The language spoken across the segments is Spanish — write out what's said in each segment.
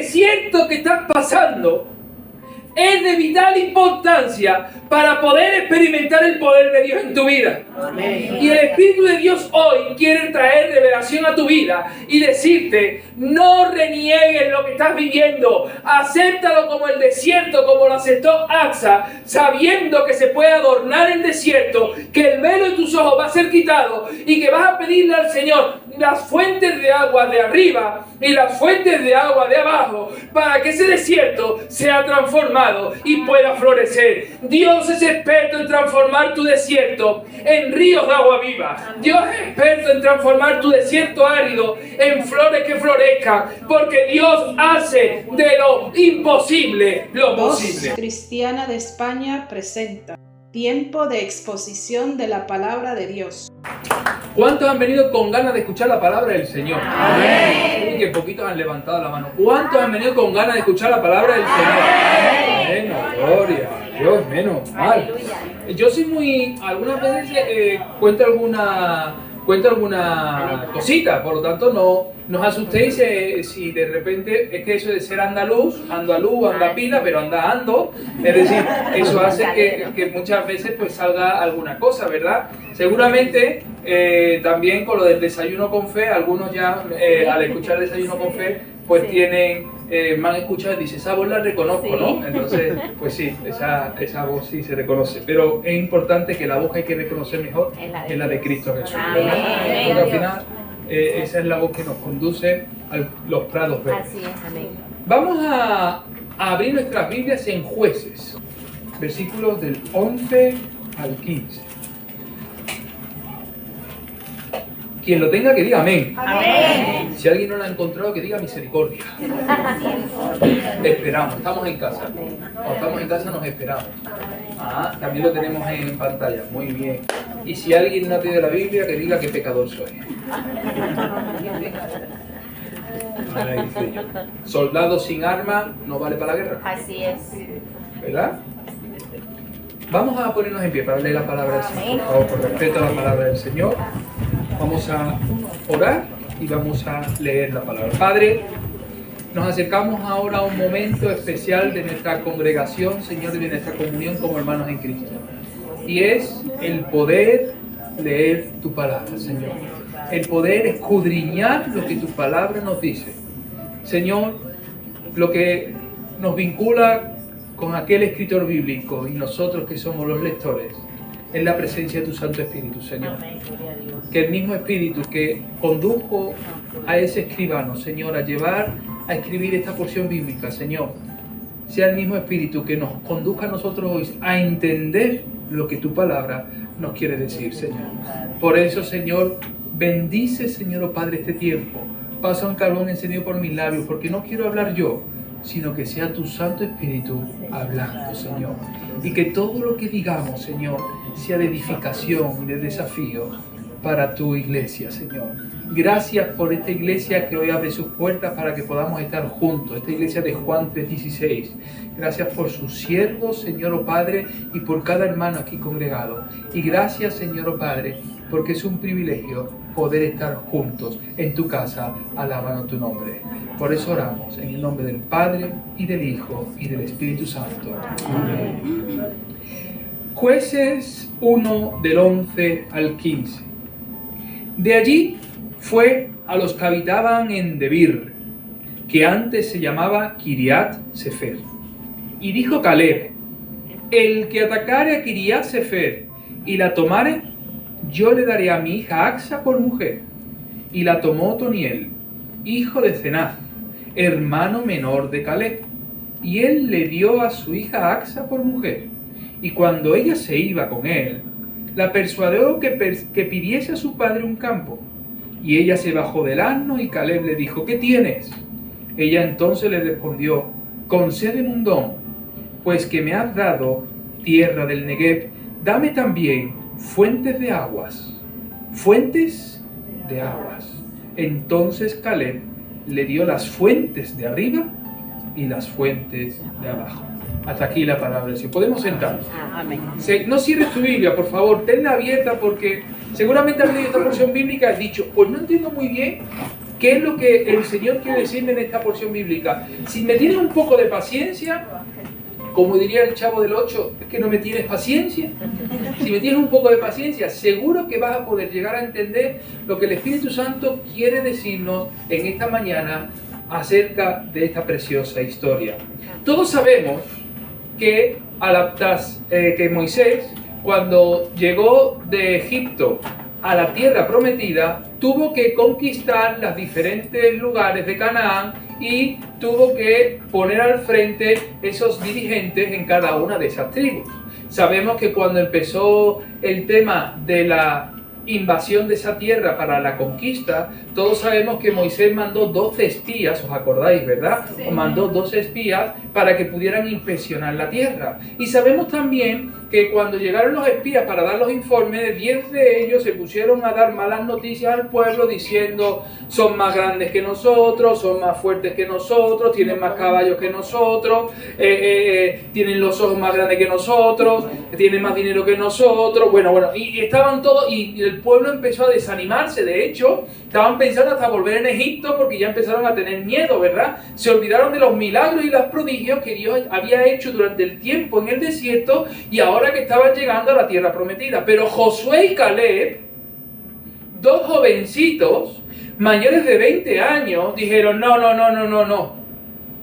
desierto que estás pasando es de vital importancia para poder experimentar el poder de Dios en tu vida. Amén. Y el Espíritu de Dios hoy quiere traer revelación a tu vida y decirte: no reniegues lo que estás viviendo, acéptalo como el desierto, como lo aceptó Axa, sabiendo que se puede adornar el desierto, que el velo de tus ojos va a ser quitado y que vas a pedirle al Señor las fuentes de agua de arriba y las fuentes de agua de abajo para que ese desierto sea transformado y pueda florecer. Dios es experto en transformar tu desierto en ríos de agua viva. Dios es experto en transformar tu desierto árido en flores que florezcan, porque Dios hace de lo imposible lo posible. Voz Cristiana de España presenta Tiempo de exposición de la palabra de Dios. ¿Cuántos han venido con ganas de escuchar la palabra del Señor? Amén. Uy, que poquitos han levantado la mano. ¿Cuántos han venido con ganas de escuchar la palabra del Señor? Amén. Gloria a Dios, menos mal. Yo soy muy... Algunas veces cuento alguna cosita, por lo tanto no os asustéis si de repente es que eso de ser andaluz, anda pila, pero ando, es decir, eso hace que muchas veces pues salga alguna cosa, ¿verdad? Seguramente también con lo del desayuno con fe, algunos ya al escuchar desayuno con fe pues tienen, me han escuchado y dicen, esa voz la reconozco, ¿no? Entonces, pues sí, esa voz sí se reconoce, pero es importante que la voz que hay que reconocer mejor es la de Cristo Jesús, ¿verdad? Porque al final esa es la voz que nos conduce a los prados verdes. Así es, amén. Vamos a abrir nuestras Biblias en Jueces, versículos del 11 al 15. Quien lo tenga que diga amén. Amén. Si alguien no lo ha encontrado, que diga misericordia. Esperamos, estamos en casa. Cuando estamos en casa nos esperamos. También lo tenemos en pantalla, muy bien. Y si alguien no tiene la Biblia, que diga qué pecador soy. Ay, Señor. Soldado sin arma no vale para la guerra. Así es. ¿Verdad? Vamos a ponernos en pie para leer la palabra del Señor, por favor, por respeto a la palabra del Señor. Vamos a orar y vamos a leer la palabra. Padre, nos acercamos ahora a un momento especial de nuestra congregación, Señor, y de nuestra comunión como hermanos en Cristo. Y es el poder leer tu palabra, Señor. El poder escudriñar lo que tu palabra nos dice. Señor, lo que nos vincula con aquel escritor bíblico y nosotros que somos los lectores, es la presencia de tu Santo Espíritu, Señor. Que el mismo Espíritu que condujo a ese escribano, Señor, a escribir esta porción bíblica, Señor, sea el mismo Espíritu que nos conduzca a nosotros hoy a entender lo que tu palabra nos quiere decir, Señor. Por eso, Señor, bendice, Señor, oh Padre, este tiempo. Pasa un carbón encendido por mis labios, porque no quiero hablar yo, sino que sea tu Santo Espíritu hablando, Señor. Y que todo lo que digamos, Señor, sea de edificación y de desafío para tu iglesia, Señor. Gracias por esta iglesia que hoy abre sus puertas para que podamos estar juntos, esta iglesia de Juan 3:16. Gracias por sus siervos, Señor, oh Padre, y por cada hermano aquí congregado. Y gracias, Señor, oh Padre, porque es un privilegio poder estar juntos en tu casa, alabando tu nombre. Por eso oramos en el nombre del Padre, y del Hijo, y del Espíritu Santo. Amén. Jueces 1 del 11 al 15. De allí fue a los que habitaban en Debir, que antes se llamaba Kiriat Sefer. Y dijo Caleb, el que atacare a Kiriat Sefer y la tomare, yo le daré a mi hija Axa por mujer. Y la tomó Otoniel, hijo de Cenaz, hermano menor de Caleb. Y él le dio a su hija Axa por mujer. Y cuando ella se iba con él, la persuadió que pidiese a su padre un campo. Y ella se bajó del asno y Caleb le dijo, ¿qué tienes? Ella entonces le respondió, concédeme un don, pues que me has dado tierra del Negev, dame también fuentes de aguas. Fuentes de aguas. Entonces Caleb le dio las fuentes de arriba y las fuentes de abajo. Hasta aquí la palabra. Si podemos sentarnos. Amén. No cierres tu Biblia, por favor, tenla abierta porque seguramente has leído esta porción bíblica y has dicho, pues no entiendo muy bien ¿Qué es lo que el Señor quiere decirme en esta porción bíblica? Si me tienes un poco de paciencia, como diría el Chavo del 8, es que no me tienes paciencia. Si me tienes un poco de paciencia, seguro que vas a poder llegar a entender lo que el Espíritu Santo quiere decirnos en esta mañana acerca de esta preciosa historia. Todos sabemos que que Moisés, cuando llegó de Egipto a la tierra prometida, tuvo que conquistar los diferentes lugares de Canaán y tuvo que poner al frente esos dirigentes en cada una de esas tribus. Sabemos que cuando empezó el tema de la invasión de esa tierra para la conquista, todos sabemos que Moisés mandó 12 espías, ¿os acordáis, verdad? Sí. Mandó 12 espías para que pudieran inspeccionar la tierra. Y sabemos también que cuando llegaron los espías para dar los informes, 10 de ellos se pusieron a dar malas noticias al pueblo diciendo: son más grandes que nosotros, son más fuertes que nosotros, tienen más caballos que nosotros, tienen los ojos más grandes que nosotros, tienen más dinero que nosotros. Bueno, y estaban todos, y el pueblo empezó a desanimarse. De hecho, estaban pensando hasta volver en Egipto porque ya empezaron a tener miedo, ¿verdad? Se olvidaron de los milagros y los prodigios que Dios había hecho durante el tiempo en el desierto y ahora que estaban llegando a la tierra prometida. Pero Josué y Caleb, dos jovencitos mayores de 20 años, dijeron: no.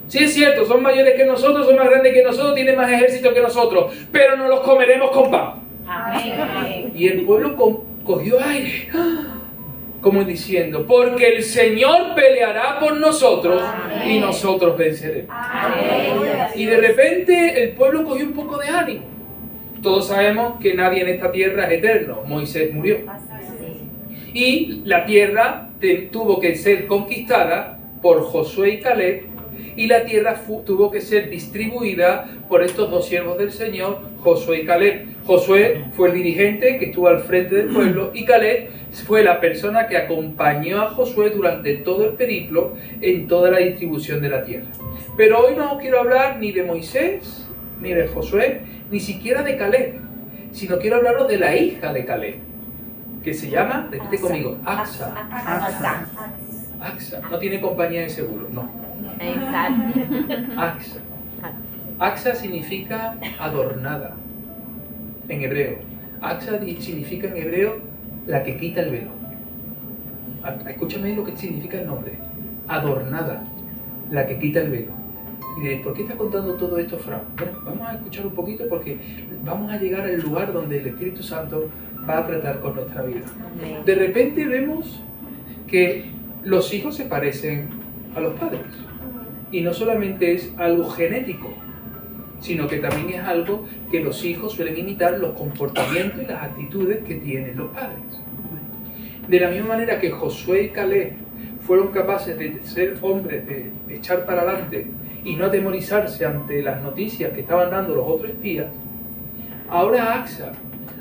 Sí es cierto, son mayores que nosotros, son más grandes que nosotros, tienen más ejército que nosotros, pero nos los comeremos con pan. Amén. Y el pueblo cogió aire, como diciendo: porque el Señor peleará por nosotros. Amén. Y nosotros venceremos. Amén. Y de repente el pueblo cogió un poco de ánimo. Todos sabemos que nadie en esta tierra es eterno. Moisés murió. Y la tierra tuvo que ser conquistada por Josué y Caleb, y la tierra tuvo que ser distribuida por estos dos siervos del Señor, Josué y Caleb. Josué fue el dirigente que estuvo al frente del pueblo, y Caleb fue la persona que acompañó a Josué durante todo el periplo en toda la distribución de la tierra. Pero hoy no quiero hablar ni de Moisés, ni de Josué, ni siquiera de Caleb, sino quiero hablaros de la hija de Caleb, que se llama, repite conmigo, Aksa. Aksa, no tiene compañía de seguro, no. Aksa. Aksa significa adornada en hebreo. Aksa significa en hebreo la que quita el velo. Escúchame lo que significa el nombre. Adornada, la que quita el velo. Y diréis: ¿por qué está contando todo esto, Fran? Bueno, vamos a escuchar un poquito porque vamos a llegar al lugar donde el Espíritu Santo va a tratar con nuestra vida. De repente vemos que los hijos se parecen a los padres. Y no solamente es algo genético, sino que también es algo que los hijos suelen imitar los comportamientos y las actitudes que tienen los padres. De la misma manera que Josué y Caleb fueron capaces de ser hombres, de echar para adelante y no atemorizarse ante las noticias que estaban dando los otros espías, ahora Aksa,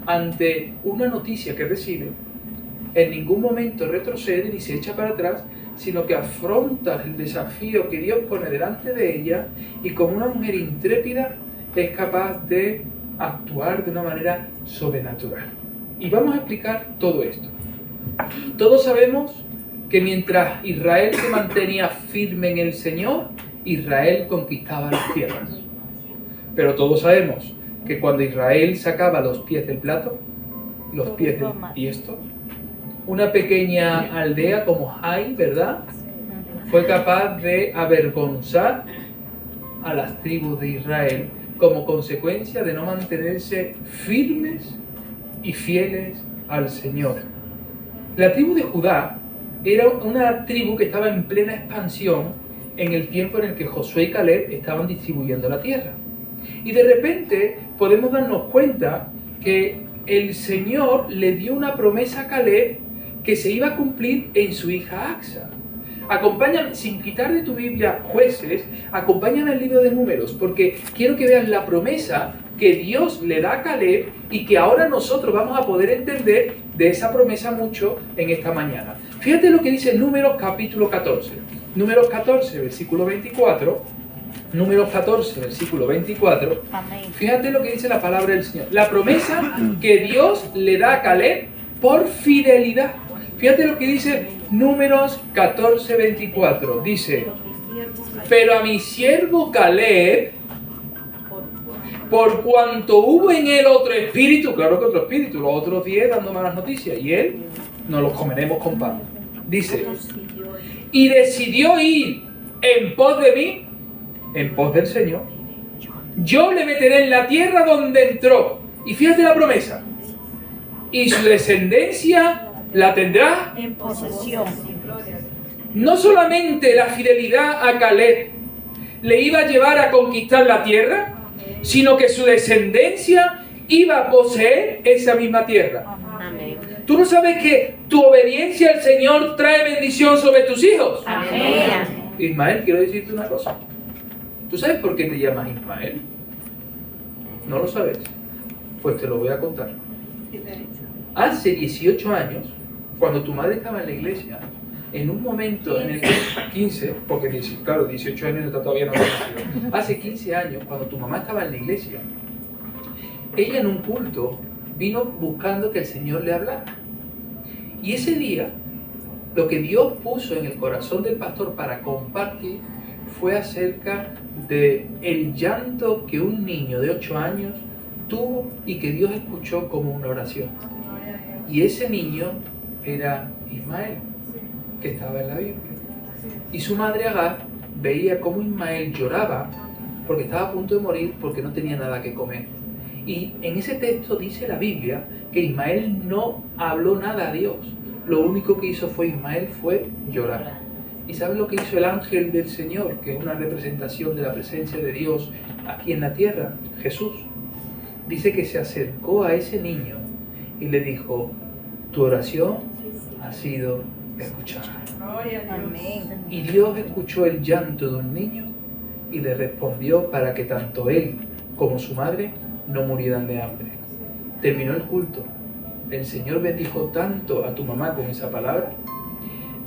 ante una noticia que recibe, en ningún momento retrocede ni se echa para atrás, sino que afronta el desafío que Dios pone delante de ella y como una mujer intrépida es capaz de actuar de una manera sobrenatural. Y vamos a explicar todo esto. Todos sabemos que mientras Israel se mantenía firme en el Señor, Israel conquistaba las tierras. Pero todos sabemos que cuando Israel sacaba los pies del plato, los pies del tiesto, una pequeña aldea como Hai, ¿verdad?, fue capaz de avergonzar a las tribus de Israel como consecuencia de no mantenerse firmes y fieles al Señor. La tribu de Judá era una tribu que estaba en plena expansión en el tiempo en el que Josué y Caleb estaban distribuyendo la tierra. Y de repente podemos darnos cuenta que el Señor le dio una promesa a Caleb que se iba a cumplir en su hija Aksa. Acompáñame, sin quitar de tu Biblia Jueces, acompáñame al libro de Números, porque quiero que vean la promesa que Dios le da a Caleb y que ahora nosotros vamos a poder entender de esa promesa mucho en esta mañana. Fíjate lo que dice Números capítulo 14. Números 14, versículo 24. Números 14, versículo 24. Fíjate lo que dice la palabra del Señor. La promesa que Dios le da a Caleb por fidelidad. Fíjate lo que dice Números 14:24 dice: pero a mi siervo Caleb, por cuanto hubo en él otro espíritu, claro que otro espíritu, los otros 10 dando malas noticias, y él nos los comeremos con pan. Dice: y decidió ir en pos de mí, en pos del Señor, yo le meteré en la tierra donde entró. Y fíjate la promesa: y su descendencia la tendrá En posesión. No solamente la fidelidad a Caleb le iba a llevar a conquistar la tierra, sino que su descendencia iba a poseer esa misma tierra. Amén. ¿Tú no sabes que tu obediencia al Señor trae bendición sobre tus hijos? Amén. Ismael, quiero decirte una cosa. ¿Tú sabes por qué te llamas Ismael? ¿No lo sabes? Pues te lo voy a contar. Hace 18 años, cuando tu madre estaba en la iglesia, en un momento en el que 15, porque claro, 18 años todavía no había nacido. Hace 15 años, cuando tu mamá estaba en la iglesia, ella en un culto vino buscando que el Señor le hablara. Y ese día, lo que Dios puso en el corazón del pastor para compartir fue acerca de el llanto que un niño de 8 años tuvo y que Dios escuchó como una oración. Y ese niño era Ismael, que estaba en la Biblia. Y su madre Agar veía cómo Ismael lloraba porque estaba a punto de morir porque no tenía nada que comer. Y en ese texto dice la Biblia que Ismael no habló nada a Dios. Lo único que hizo Ismael fue llorar. ¿Y sabes lo que hizo el ángel del Señor? Que es una representación de la presencia de Dios aquí en la tierra, Jesús. Dice que se acercó a ese niño y le dijo: tu oración ha sido escuchada. Amén. Y Dios escuchó el llanto de un niño y le respondió para que tanto él como su madre no murieran de hambre. Terminó el culto. El Señor bendijo tanto a tu mamá con esa palabra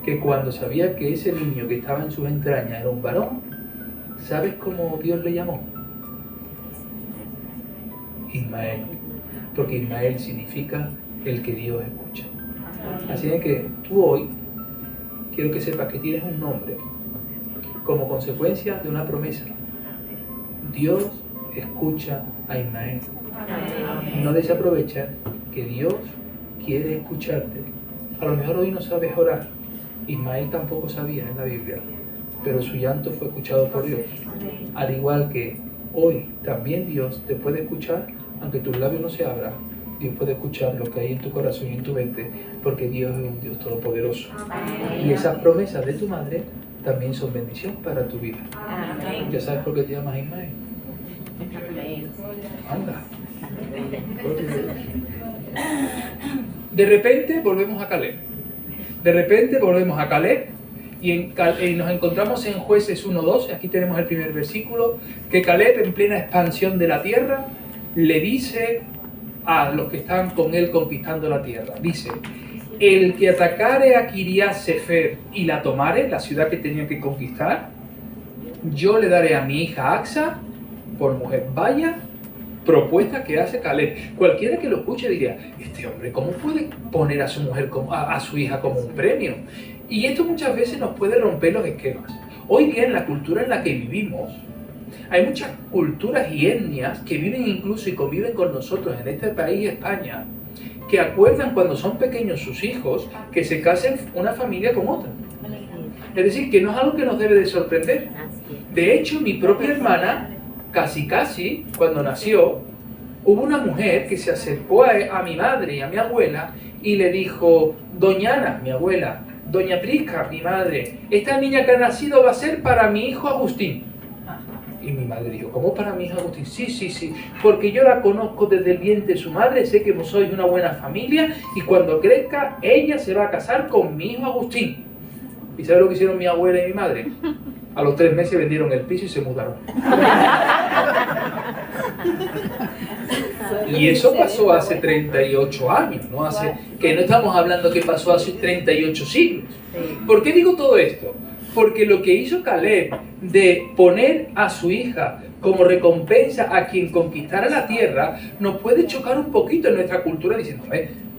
que cuando sabía que ese niño que estaba en sus entrañas era un varón, ¿sabes cómo Dios le llamó? Ismael. Porque Ismael significa el que Dios escucha. Así es que tú hoy quiero que sepas que tienes un nombre como consecuencia de una promesa. Dios escucha a Ismael. No desaprovecha que Dios quiere escucharte. A lo mejor hoy no sabes orar. Ismael tampoco sabía en la Biblia, pero su llanto fue escuchado por Dios. Al igual que hoy también Dios te puede escuchar, aunque tus labios no se abran. Dios puede escuchar lo que hay en tu corazón y en tu mente, porque Dios es un Dios todopoderoso. Y esas promesas de tu madre también son bendición para tu vida. Amén. ¿Ya sabes por qué te llamas Ismael? Anda. De repente volvemos a Caleb. Y nos encontramos en Jueces 1:2. Aquí tenemos el primer versículo, que Caleb, en plena expansión de la tierra, le dice a los que están con él conquistando la tierra, dice: el que atacare a Kiriat Sefer y la tomare, la ciudad que tenía que conquistar, yo le daré a mi hija Axa por mujer. Vaya propuesta que hace Caleb. Cualquiera que lo escuche diría: este hombre, ¿cómo puede poner a su mujer, a su hija como un premio? Y esto muchas veces nos puede romper los esquemas. Hoy día, en la cultura en la que vivimos, hay muchas culturas y etnias que viven incluso y conviven con nosotros en este país, España, que acuerdan cuando son pequeños sus hijos que se casen una familia con otra. Es decir, que no es algo que nos debe de sorprender. De hecho, mi propia hermana, casi, cuando nació, hubo una mujer que se acercó a mi madre y a mi abuela y le dijo: doña Ana, mi abuela, doña Prisca, mi madre, esta niña que ha nacido va a ser para mi hijo Agustín. Y mi madre dijo: ¿cómo para mi hijo Agustín? Sí, porque yo la conozco desde el vientre de su madre, sé que vos sois una buena familia y cuando crezca ella se va a casar con mi hijo Agustín. ¿Y sabes lo que hicieron mi abuela y mi madre? A los 3 meses vendieron el piso y se mudaron. Y eso pasó hace 38 años, ¿no? Que no estamos hablando que pasó hace 38 siglos. ¿Por qué digo todo esto? Porque lo que hizo Caleb de poner a su hija como recompensa a quien conquistara la tierra nos puede chocar un poquito en nuestra cultura diciendo: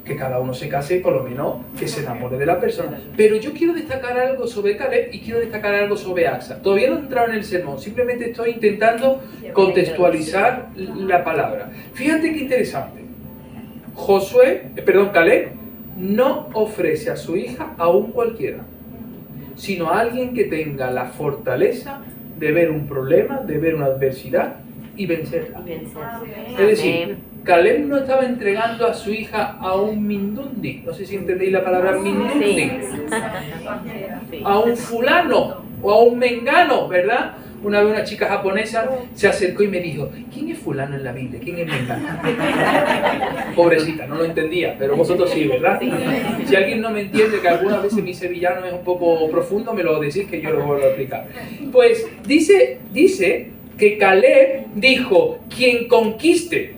que cada uno se case, por lo menos que se enamore de la persona. Pero yo quiero destacar algo sobre Caleb y quiero destacar algo sobre Axa. Todavía no he entrado en el sermón, simplemente estoy intentando contextualizar la palabra. Fíjate qué interesante. Caleb no ofrece a su hija a un cualquiera, sino a alguien que tenga la fortaleza de ver un problema, de ver una adversidad y vencerla. Es decir, Caleb no estaba entregando a su hija a un mindundi, no sé si entendéis la palabra mindundi, a un fulano o a un mengano, ¿verdad? Una vez una chica japonesa se acercó y me dijo, ¿quién es fulano en la Biblia? ¿Quién es mengano? Pobrecita, no lo entendía, pero vosotros sí, ¿verdad? Si alguien no me entiende, que algunas veces mi sevillano es un poco profundo, me lo decís que yo lo vuelvo a explicar. Pues dice que Caleb dijo, quien conquiste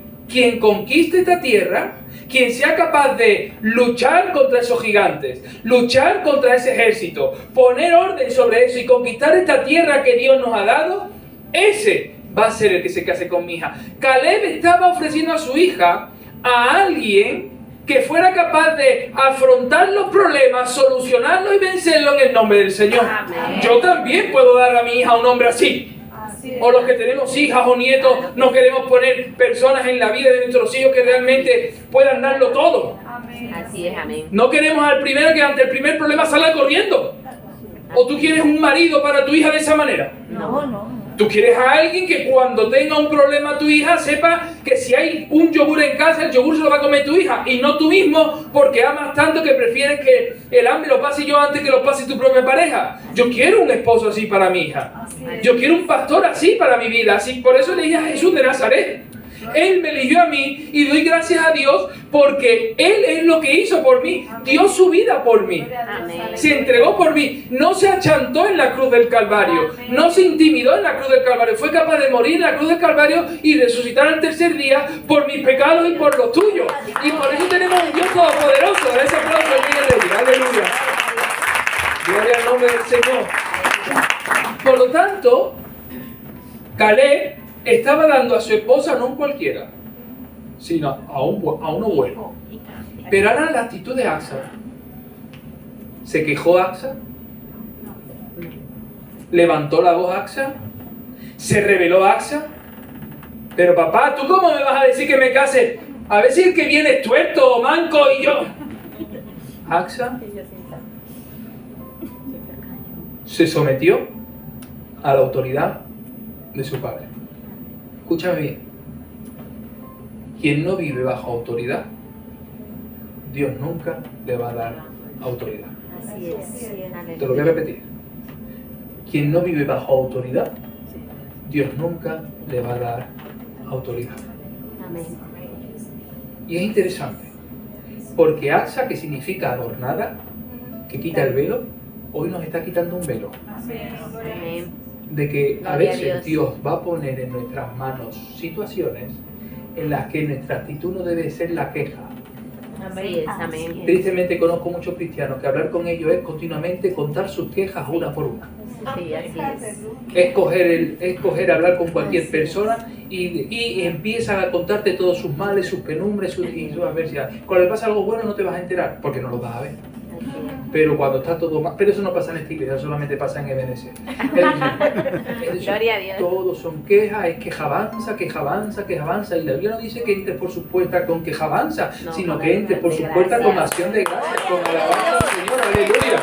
esta tierra, quien sea capaz de luchar contra esos gigantes, luchar contra ese ejército, poner orden sobre eso y conquistar esta tierra que Dios nos ha dado, ese va a ser el que se case con mi hija. Caleb estaba ofreciendo a su hija a alguien que fuera capaz de afrontar los problemas, solucionarlos y vencerlos en el nombre del Señor. Amén. Yo también puedo dar a mi hija a un hombre así. O los que tenemos hijas o nietos, no queremos poner personas en la vida de nuestros hijos que realmente puedan darlo todo. Amén. Así es, amén. No queremos al primero que ante el primer problema salga corriendo. ¿O tú quieres un marido para tu hija de esa manera? No. Tú quieres a alguien que cuando tenga un problema tu hija sepa que si hay un yogur en casa, el yogur se lo va a comer tu hija y no tú mismo, porque amas tanto que prefieres que el hambre lo pase yo antes que lo pase tu propia pareja. Yo quiero un esposo así para mi hija. Yo quiero un pastor así para mi vida. Así, por eso le dije a Jesús de Nazaret. Él me eligió a mí y doy gracias a Dios porque Él es lo que hizo por mí. Dio su vida por mí. Se entregó por mí. No se achantó en la cruz del Calvario. No se intimidó en la cruz del Calvario. Fue capaz de morir en la cruz del Calvario y resucitar al tercer día por mis pecados y por los tuyos. Y por eso tenemos un Dios todopoderoso. Ese aplauso al aleluya. Gloria al nombre del Señor. Por lo tanto, Caleb estaba dando a su esposa no a un cualquiera, sino a uno bueno. Pero ahora la actitud de Axa. ¿Se quejó Axa? ¿Levantó la voz Axa? ¿Se rebeló Axa? Pero papá, ¿tú cómo me vas a decir que me case? A ver si el que viene es tuerto o manco y yo... Axa se sometió a la autoridad de su padre. Escúchame bien. Quien no vive bajo autoridad, Dios nunca le va a dar autoridad. Así es. Te lo voy a repetir. Quien no vive bajo autoridad, Dios nunca le va a dar autoridad. Amén. Y es interesante, porque Axa, que significa adornada, que quita el velo, hoy nos está quitando un velo. Amén. De que a veces Dios va a poner en nuestras manos situaciones en las que nuestra actitud no debe ser la queja. Así es, amén. Tristemente conozco muchos cristianos que hablar con ellos es continuamente contar sus quejas una por una. Sí, así es. Escoger hablar con cualquier persona y empiezan a contarte todos sus males, sus penumbres, sus adversidades. Cuando le pasa algo bueno no te vas a enterar, porque no lo vas a ver. Pero cuando está todo mal, pero eso no pasa en esta iglesia, solamente pasa en Ebenezer. Gloria a Dios. Todos son quejas, es queja avanza, y la Biblia no dice que entres por sus puertas con queja avanza, sino que entres por sus puertas con acción de gracias, con alabanza al Señor, aleluya.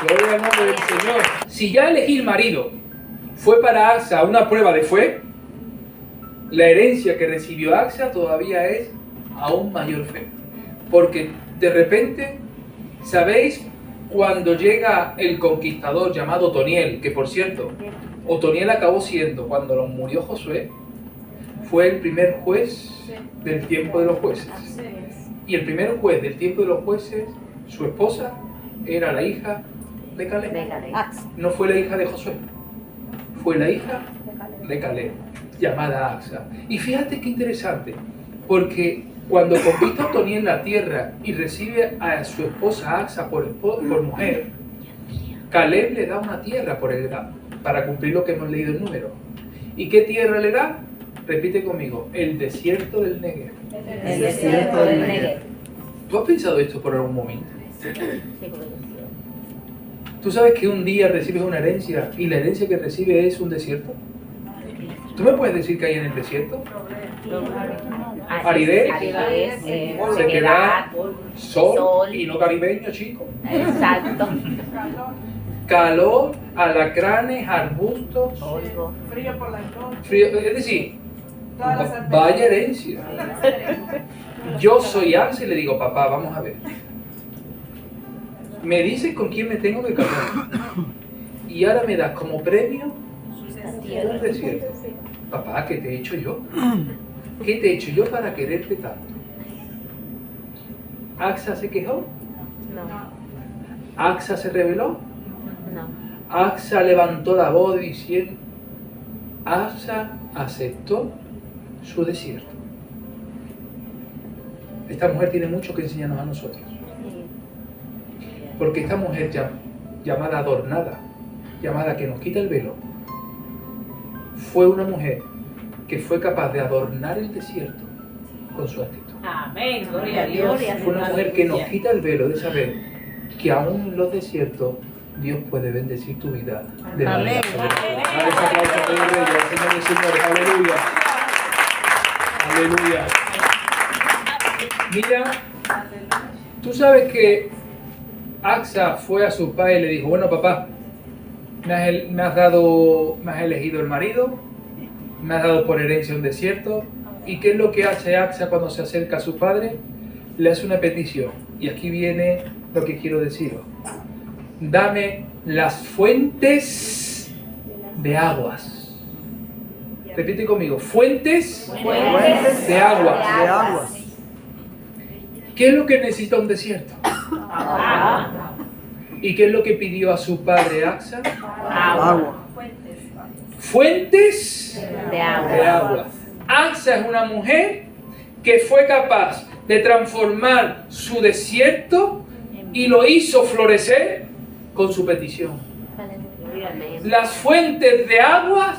Gloria al nombre del Señor. Si ya elegir marido fue para Axa una prueba de fe, la herencia que recibió Axa todavía es aún mayor fe. Porque de repente, ¿sabéis? Cuando llega el conquistador llamado Otoniel, que por cierto, Otoniel acabó siendo, cuando murió Josué, fue el primer juez del tiempo de los jueces. Y el primer juez del tiempo de los jueces, su esposa, era la hija de Caleb. No fue la hija de Josué, fue la hija de Caleb, llamada Axa. Y fíjate qué interesante, porque cuando conquista Otoniel la tierra y recibe a su esposa Axa por mujer, Caleb le da una tierra por heredad, para cumplir lo que hemos leído el número. ¿Y qué tierra le da? Repite conmigo, el desierto del Negev. El desierto del Negev. ¿Tú has pensado esto por algún momento? Sí, porque ¿Tú sabes que un día recibes una herencia y la herencia que recibes es un desierto? ¿Tú me puedes decir que hay en el desierto? Aridez, sequedad, sequedad, sol y no caribeño, chico. exacto, Calor, alacranes, arbustos, polvo. Frío por la noche. frío. Es decir, Todas las vaya herencia. Yo soy Axel y le digo, papá, vamos a ver. Me dices con quién me tengo que casar. Y ahora me das como premio un desierto. Papá, ¿qué te he hecho yo? ¿Qué te he hecho yo para quererte tanto? ¿Axa se quejó? No, ¿Axa se rebeló? no. Axa levantó la voz diciendo, Axa aceptó su desierto. Esta mujer tiene mucho que enseñarnos a nosotros. Sí. Porque esta mujer llamada adornada, llamada que nos quita el velo, fue una mujer que fue capaz de adornar el desierto con su actitud. Amén, gloria a Dios. Fue una mujer que nos quita el velo de saber que aún en los desiertos Dios puede bendecir tu vida de manera Amén. sobrenatural. Dale ese aplauso a Dios, Rey, al Señor y Señores. Aleluya. Aleluya. Mira, tú sabes que Axa fue a su padre y le dijo, bueno papá, me has elegido el marido, me has dado por herencia un desierto. ¿Y qué es lo que hace Axa cuando se acerca a su padre? Le hace una petición. Y aquí viene lo que quiero deciros. Dame las fuentes de aguas. Repite conmigo, fuentes de aguas. ¿Qué es lo que necesita un desierto? ¿Y qué es lo que pidió a su padre Axa? Agua. Fuentes De agua. de agua. Axa es una mujer que fue capaz de transformar su desierto y lo hizo florecer con su petición. Amén. Las fuentes de aguas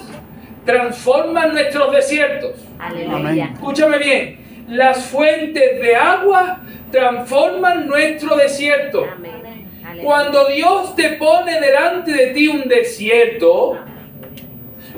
transforman nuestros desiertos. Aleluya. Escúchame bien. Las fuentes de agua transforman nuestro desierto. Amén. Aleluya. Cuando Dios te pone delante de ti un desierto,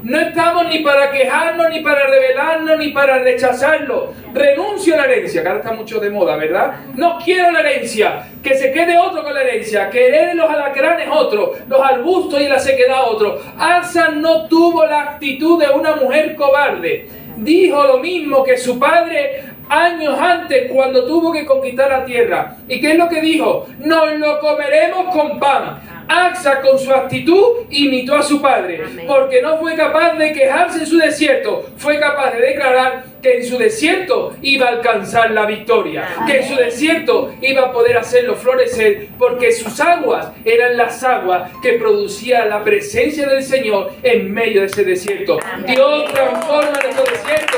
no estamos ni para quejarnos, ni para rebelarnos, ni para rechazarlo. Renuncio a la herencia, que ahora está mucho de moda, ¿verdad? No quiero la herencia, que se quede otro con la herencia, que herede los alacranes otro, los arbustos y la sequedad otro. Asa no tuvo la actitud de una mujer cobarde. Dijo lo mismo que su padre años antes cuando tuvo que conquistar la tierra. ¿Y qué es lo que dijo? Nos lo comeremos con pan. Axa con su actitud imitó a su padre. Amén. Porque no fue capaz de quejarse en su desierto. Fue capaz de declarar que en su desierto iba a alcanzar la victoria. Amén. Que en su desierto iba a poder hacerlo florecer. Porque sus aguas eran las aguas que producía la presencia del Señor en medio de ese desierto. Amén. Dios transforma nuestro desierto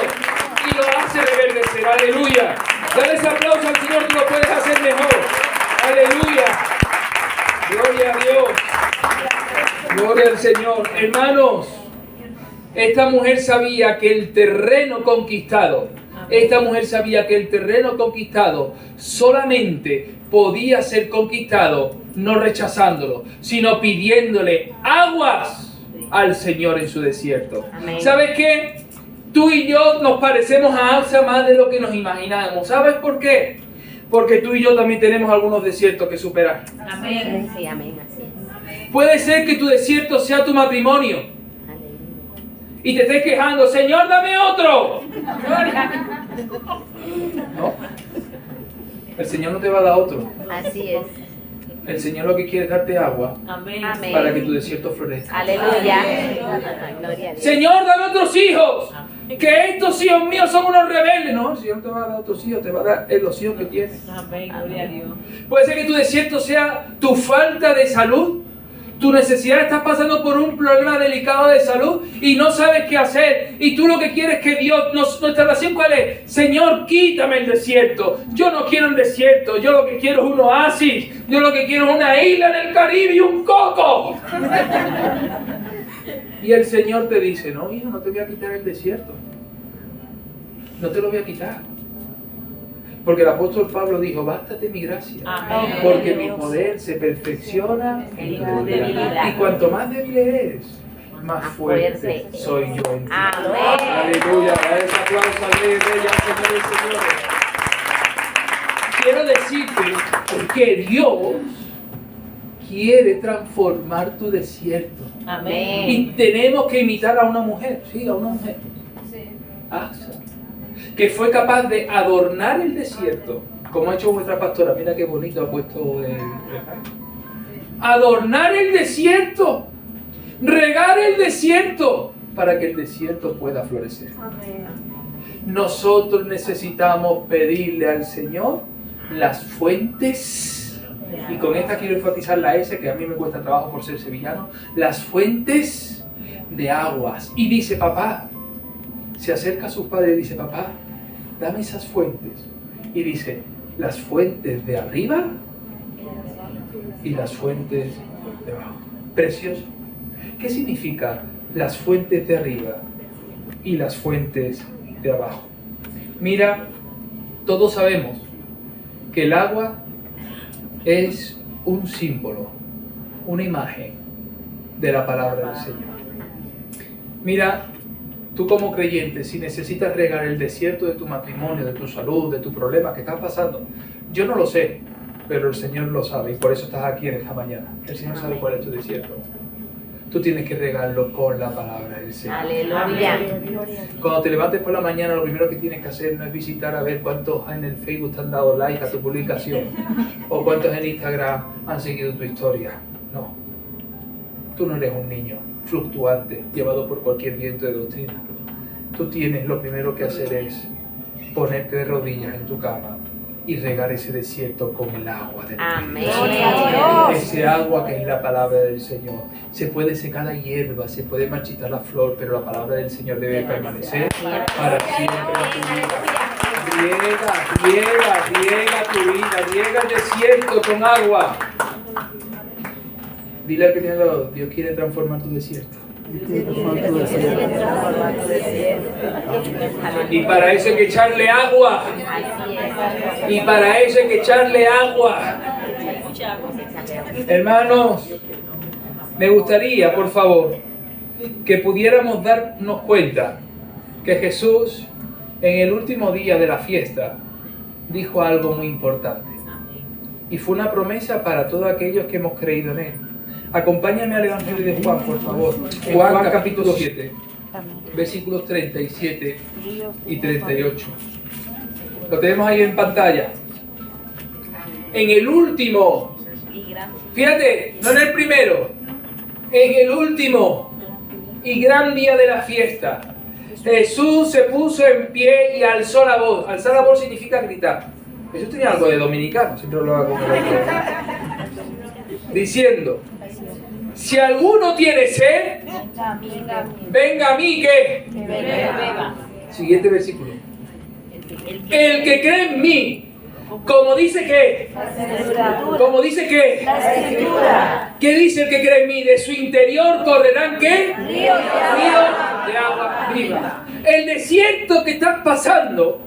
y lo hace reverdecer. Aleluya. Dale ese aplauso al Señor, tú lo puedes hacer mejor. Aleluya. Gloria a Dios. Gloria al Señor. Hermanos, esta mujer sabía que el terreno conquistado, solamente podía ser conquistado no rechazándolo, sino pidiéndole aguas al Señor en su desierto. Amén. ¿Sabes qué? Tú y yo nos parecemos a Axa más de lo que nos imaginamos. ¿Sabes por qué? Porque tú y yo también tenemos algunos desiertos que superar. Amén. Sí, amén, así es. Puede ser que tu desierto sea tu matrimonio Aleluya. y te estés quejando, Señor, dame otro. No. El Señor no te va a dar otro. Así es. El Señor lo que quiere es darte agua Amén. Amén. para que tu desierto florezca. Aleluya. Gloria a Dios. Señor, dame otros hijos. Que estos hijos míos son unos rebeldes. No, el Señor te va a dar otros hijos, te va a dar los hijos que tienes. Amén. Gloria a Dios. Puede ser que tu desierto sea tu falta de salud, tu necesidad, estás pasando por un problema delicado de salud y no sabes qué hacer. Y tú lo que quieres que Dios, nuestra oración ¿cuál es? Señor, quítame el desierto. Yo no quiero el desierto, yo lo que quiero es un oasis. Yo lo que quiero es una isla en el Caribe y un coco. Y el Señor te dice, no, hijo, no te voy a quitar el desierto. No te lo voy a quitar. Porque el apóstol Pablo dijo, bástate mi gracia, Amén. porque mi poder se perfecciona en tu debilidad. Y cuanto más débil eres, más fuerte soy yo en ti. Amén. Aleluya, da ese aplauso al Rey de Reyes, al Señor de Señores. Quiero decirte que Dios quiere transformar tu desierto. Amén. Y tenemos que imitar a una mujer, sí, a una mujer, Asa, que fue capaz de adornar el desierto, como ha hecho vuestra pastora. Mira qué bonito ha puesto el... Adornar el desierto, regar el desierto, para que el desierto pueda florecer. Nosotros necesitamos pedirle al Señor las fuentes, y con esta quiero enfatizar la S, que a mí me cuesta trabajo por ser sevillano, las fuentes de aguas. Y dice, papá, se acerca a sus padres y dice, papá, dame esas fuentes. Y dice, las fuentes de arriba y las fuentes de abajo. Precioso. ¿Qué significa las fuentes de arriba y las fuentes de abajo? Mira, todos sabemos que el agua es un símbolo, una imagen de la palabra del Señor. Mira, tú como creyente, si necesitas regar el desierto de tu matrimonio, de tu salud, de tu problema que estás pasando, yo no lo sé, pero el Señor lo sabe y por eso estás aquí en esta mañana. El Señor sabe cuál es tu desierto. Tú tienes que regarlo con la palabra del Señor. Aleluya. Cuando te levantes por la mañana, lo primero que tienes que hacer no es visitar a ver cuántos en el Facebook te han dado like a tu publicación o cuántos en Instagram han seguido tu historia. No. Tú no eres un niño fluctuante, llevado por cualquier viento de doctrina. Tú tienes, lo primero que hacer es ponerte de rodillas en tu cama y regar ese desierto con el agua de Amén. ese agua que es la palabra del Señor. Se puede secar la hierba, se puede marchitar la flor, pero la palabra del Señor debe permanecer para siempre en tu vida. Riega tu vida, riega el desierto con agua. Dile al que tiene al lado, Dios quiere transformar tu desierto. Y para eso hay que echarle agua. Y para eso hay que echarle agua. Hermanos, me gustaría, por favor, que pudiéramos darnos cuenta que Jesús, en el último día de la fiesta, dijo algo muy importante. Y fue una promesa para todos aquellos que hemos creído en Él. Acompáñame al Evangelio de Juan, por favor. Juan capítulo 7, versículos 37 y 38. Lo tenemos ahí en pantalla. En el último, fíjate, no en el primero, en el último y gran día de la fiesta, Jesús se puso en pie y alzó la voz. Alzar la voz significa gritar. Jesús tenía algo de dominicano, siempre lo hago con el otro. Diciendo, si alguno tiene sed, venga a mí, ¿qué? Beba. Siguiente versículo. El que cree en mí, como dice que, como dice que, ¿qué dice el que cree en mí? De su interior correrán, ¿qué? Ríos de agua viva. El desierto que estás pasando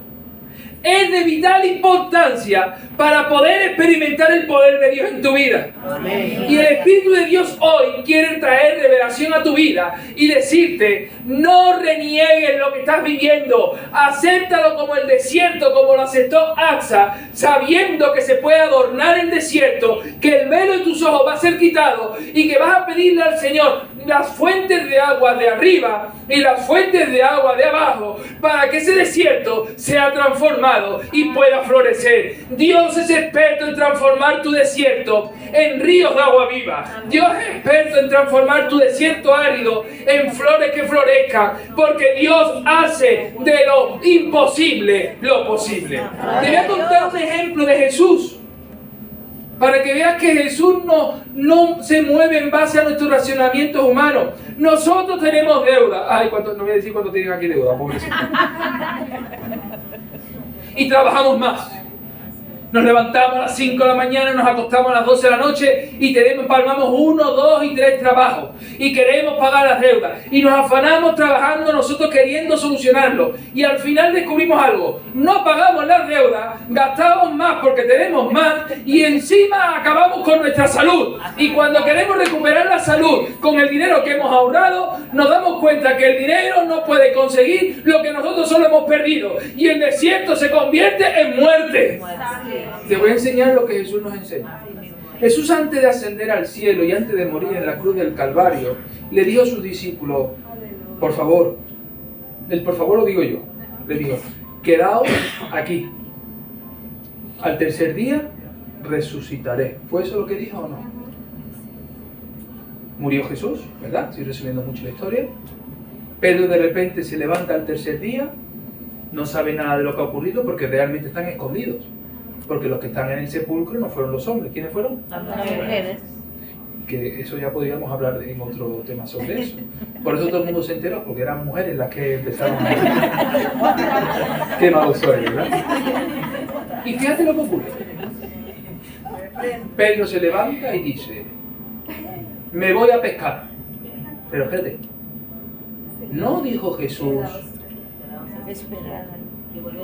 es de vital importancia para poder experimentar el poder de Dios en tu vida. Amén. Y el Espíritu de Dios hoy quiere traer revelación a tu vida y decirte, no reniegues lo que estás viviendo, acéptalo como el desierto, como lo aceptó Asa, sabiendo que se puede adornar el desierto, que el velo de tus ojos va a ser quitado y que vas a pedirle al Señor las fuentes de agua de arriba y las fuentes de agua de abajo para que ese desierto sea transformado y pueda florecer. Dios es experto en transformar tu desierto en ríos de agua viva. Dios es experto en transformar tu desierto árido en flores que florezcan, porque Dios hace de lo imposible lo posible. Te voy a contar un ejemplo de Jesús para que veas que Jesús no se mueve en base a nuestros racionamientos humanos. Nosotros tenemos deuda. Ay, no voy a decir cuánto tienen aquí deuda, pobrecito. Y trabajamos más. Nos levantamos a las 5 de la mañana, nos acostamos a las 12 de la noche y palmamos 1, 2 y 3 trabajos. Y queremos pagar las deudas. Y nos afanamos trabajando nosotros queriendo solucionarlo. Y al final descubrimos algo. No pagamos las deudas, gastamos más porque tenemos más y encima acabamos con nuestra salud. Y cuando queremos recuperar la salud con el dinero que hemos ahorrado, nos damos cuenta que el dinero no puede conseguir lo que nosotros solo hemos perdido. Y el desierto se convierte en muerte. Te voy a enseñar lo que Jesús nos enseña. Jesús, antes de ascender al cielo y antes de morir en la cruz del Calvario, le dijo a sus discípulos, por favor lo digo yo, le digo, quedaos aquí. Al tercer día resucitaré. ¿Fue eso lo que dijo o no? Murió Jesús, ¿verdad? Estoy resumiendo mucho la historia. Pedro de repente se levanta al tercer día, no sabe nada de lo que ha ocurrido porque realmente están escondidos. Porque los que están en el sepulcro no fueron los hombres. ¿Quiénes fueron? Las mujeres. Que eso ya podríamos hablar en otro tema sobre eso. Por eso todo el mundo se enteró, porque eran mujeres las que empezaron a... Qué malo soy, ¿verdad? Y fíjate lo que ocurre. Pedro se levanta y dice, me voy a pescar. Pero espérate, ¿no dijo Jesús,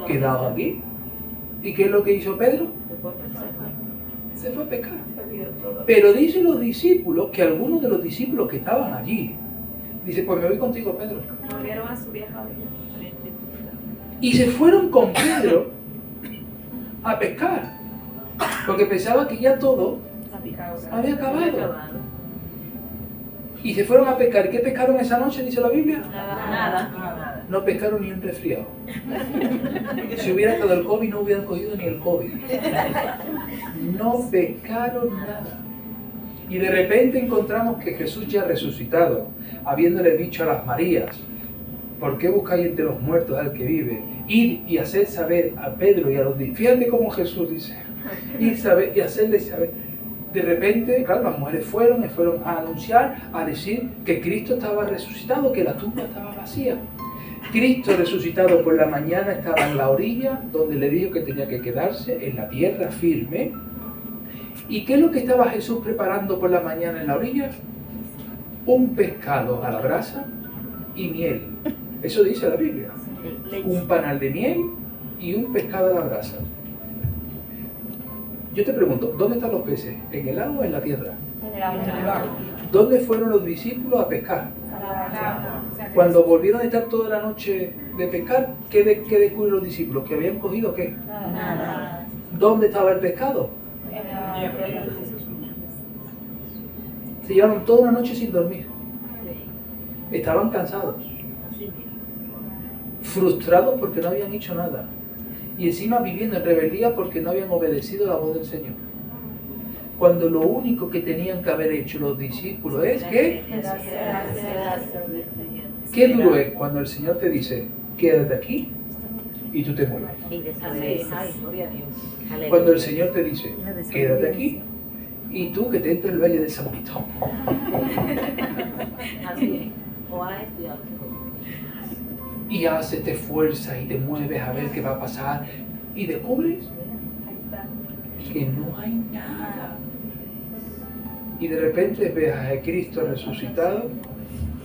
quedaos aquí? ¿Y qué es lo que hizo Pedro? Se fue a pescar. Pero dicen los discípulos que algunos de los discípulos que estaban allí, dice, pues me voy contigo, Pedro. Y se fueron con Pedro a pescar, porque pensaban que ya todo había acabado. Y se fueron a pescar. ¿Qué pescaron esa noche, dice la Biblia? Nada. No pescaron ni un resfriado. Si hubiera estado el COVID, no hubieran cogido ni el COVID. No pescaron nada. Y de repente encontramos que Jesús ya resucitado, habiéndole dicho a las Marías, ¿por qué buscáis entre los muertos al que vive? Ir y hacer saber a Pedro y a los discípulos. Fíjate cómo Jesús dice, ir saber y hacerles saber. De repente, claro, las mujeres fueron a anunciar, a decir que Cristo estaba resucitado, que la tumba estaba vacía. Cristo resucitado por la mañana estaba en la orilla, donde le dijo que tenía que quedarse, en la tierra firme. ¿Y qué es lo que estaba Jesús preparando por la mañana en la orilla? Un pescado a la brasa y miel. Eso dice la Biblia. Un panal de miel y un pescado a la brasa. Yo te pregunto, ¿dónde están los peces? ¿En el agua o en la tierra? En el agua. ¿Dónde fueron los discípulos a pescar? Cuando volvieron a estar toda la noche de pescar, ¿qué descubrieron los discípulos? ¿Que habían cogido qué? Nada. ¿Dónde estaba el pescado? Se llevaron toda una noche sin dormir. Estaban cansados, frustrados porque no habían hecho nada. Y encima viviendo en rebeldía porque no habían obedecido la voz del Señor. Cuando lo único que tenían que haber hecho los discípulos es que... Qué duro es cuando el Señor te dice, quédate aquí y tú te mueves. Cuando el Señor te dice, quédate aquí y tú que te entra el valle de San Vitón. Y haces, te esfuerzas y te mueves a ver qué va a pasar y descubres que no hay nada. Y de repente ves a Cristo resucitado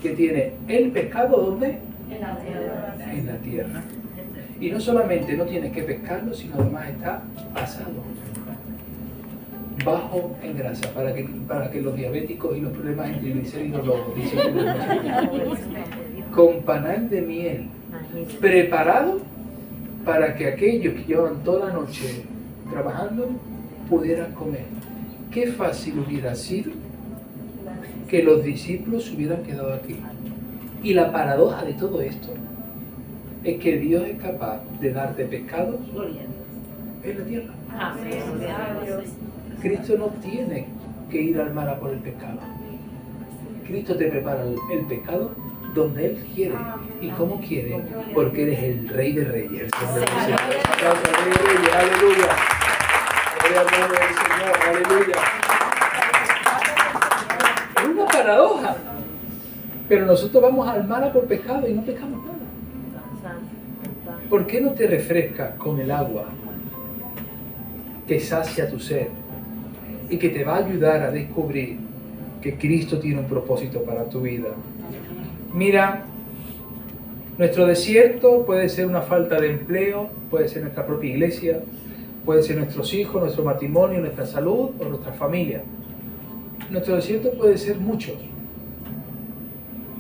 que tiene el pescado ¿dónde? En la tierra. Y no solamente no tienes que pescarlo, sino además está asado, bajo en grasa, para que los diabéticos y los problemas en triglicéridos los discípulos con panal de miel, preparado para que aquellos que llevan toda la noche trabajando pudieran comer. Qué fácil hubiera sido que los discípulos se hubieran quedado aquí. Y la paradoja de todo esto es que Dios es capaz de darte pescados en la tierra. Cristo no tiene que ir al mar a por el pescado. Cristo te prepara el pescado donde Él quiere y como quiere, porque eres el Rey de Reyes. Aleluya. Aleluya. Es una paradoja. Pero nosotros vamos al mar a por pescado y no pescamos nada. ¿Por qué no te refrescas con el agua que sacia tu sed y que te va a ayudar a descubrir que Cristo tiene un propósito para tu vida. Mira, nuestro desierto puede ser una falta de empleo, puede ser nuestra propia iglesia, puede ser nuestros hijos, nuestro matrimonio, nuestra salud o nuestra familia. Nuestro desierto puede ser muchos.